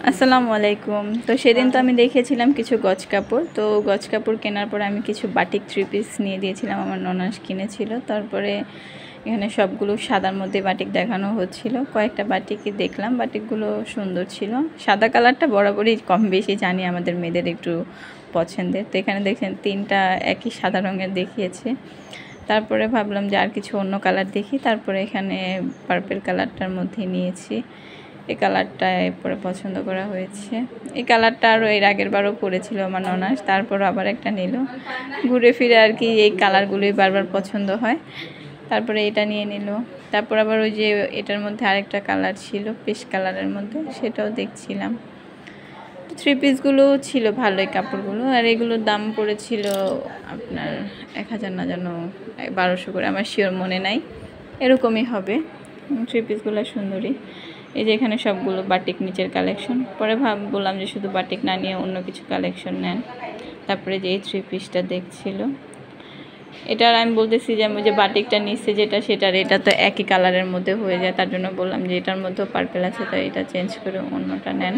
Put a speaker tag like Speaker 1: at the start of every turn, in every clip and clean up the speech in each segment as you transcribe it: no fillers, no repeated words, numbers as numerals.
Speaker 1: আসসালামু আলাইকুম। তো সেদিন তো আমি দেখিয়েছিলাম কিছু গজ কাপড়। তো গজ কাপড় কেনার পরে আমি কিছু বাটিক 3 পিস নিয়ে দিয়েছিলাম, আমার ননাস কিনেছিল। তারপরে এখানে সবগুলো সাদার মধ্যে বাটিক দেখানো হচ্ছিল। কয়েকটা বাটিকই দেখলাম, বাটিকগুলো সুন্দর ছিল। সাদা কালারটা বরাবরই কম বেশি জানি আমাদের মেয়েদের একটু পছন্দের। তো এখানে দেখছেন 3টা একই সাদা রঙের দেখিয়েছে। তারপরে ভাবলাম যে আর কিছু অন্য কালার দেখি, তারপরে এখানে পার্পল কালারটার মধ্যে নিয়েছি। এই কালারটা এরপরে পছন্দ করা হয়েছে। এই কালারটা আরও এর আগের বারও পরেছিল আমার ননাস, তারপর আবার একটা নিল। ঘুরে ফিরে আর কি এই কালারগুলোই বারবার পছন্দ হয়। তারপরে এটা নিয়ে নিল। তারপর আবার ওই যে এটার মধ্যে আরেকটা কালার ছিল পেস্ট কালারের মধ্যে, সেটাও দেখছিলাম। 3 পিসগুলো ছিল ভালোই কাপড়গুলো, আর এগুলোর দাম পড়েছিল আপনার 1000 না যেন 1200 করে, আমার শিওর মনে নাই, এরকমই হবে। 3 পিসগুলো সুন্দরী। এই যে এখানে সবগুলো বাটিক নিচের কালেকশন। পরে বললাম যে শুধু বাটিক না নিয়ে অন্য কিছু কালেকশন নেন। তারপরে যে এই 3 পিসটা দেখছিল, এটার আমি বলতেছি যে আমি যে বাটিকটা নিচ্ছে যেটা, সেটার এটা তো একই কালারের মধ্যে হয়ে যায়, তার জন্য বললাম যে এটার মধ্যেও পার্পেল আছে, তাই এটা চেঞ্জ করে অন্যটা নেন।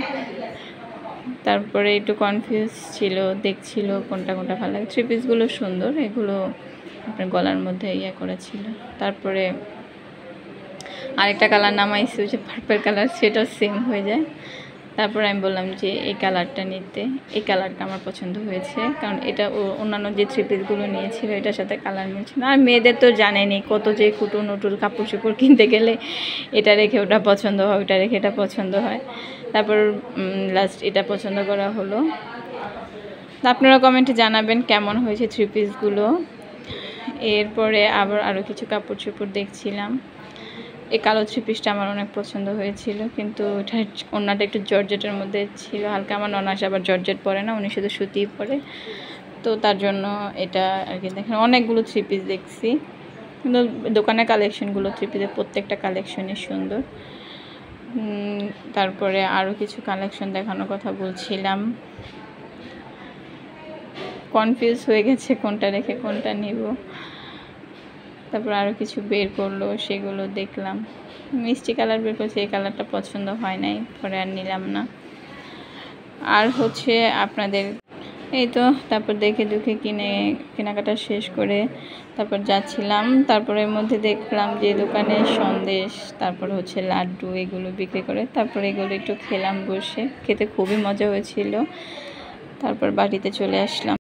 Speaker 1: তারপরে একটু কনফিউজ ছিল, দেখছিল কোনটা কোনটা ভালো লাগে। 3 পিসগুলো সুন্দর, এগুলো আপনার গলার মধ্যে করেছিল। তারপরে আরেকটা কালার নামাইছি, যে পার্পল কালার, সেটাও সেম হয়ে যায়। তারপরে আমি বললাম যে এই কালারটা নিতে, এই কালারটা আমার পছন্দ হয়েছে, কারণ এটা অন্যান্য যে 3 পিসগুলো নিয়েছিল এটার সাথে কালার মিলছে না। আর মেয়েদের তো জানেনি কত যে কুটুর নটুর কাপড় চোপড় কিনতে গেলে এটা রেখে ওটা পছন্দ হয়, ওটা রেখে এটা পছন্দ হয়। তারপর লাস্ট এটা পছন্দ করা হলো। আপনারা কমেন্টে জানাবেন কেমন হয়েছে 3 পিসগুলো। এরপরে আবার আরও কিছু কাপড় চোপড় দেখছিলাম। এই কালো 3 পিসটা আমার অনেক পছন্দ হয়েছিল, কিন্তু এটা ওড়নাটা একটু জর্জেটের মধ্যে ছিল হালকা। আমার ননাস আবার জর্জেট পরে না, উনি শুধু সুতিই পরে, তো তার জন্য এটা আর কি। দেখেন অনেকগুলো 3 পিস দেখছি, কিন্তু দোকানের কালেকশনগুলো 3 পিসের প্রত্যেকটা কালেকশনই সুন্দর। তারপরে আরও কিছু কালেকশন দেখানোর কথা বলছিলাম, কনফিউজ হয়ে গেছে কোনটা রেখে কোনটা নিব। তারপর আরও কিছু বের করলো, সেগুলো দেখলাম। মিষ্টি কালার বের করছে, এই কালারটা পছন্দ হয় নাই, পরে আর নিলাম না। আর হচ্ছে আপনাদের এই তো, তারপর দেখে দুঃখে কেনাকাটা শেষ করে তারপর যাচ্ছিলাম। তারপরের মধ্যে দেখলাম যে দোকানে সন্দেশ, তারপর হচ্ছে লাড্ডু, এগুলো বিক্রি করে। তারপর এগুলো একটু খেলাম বসে, খেতে খুবই মজা হয়েছিল। তারপর বাড়িতে চলে আসলাম।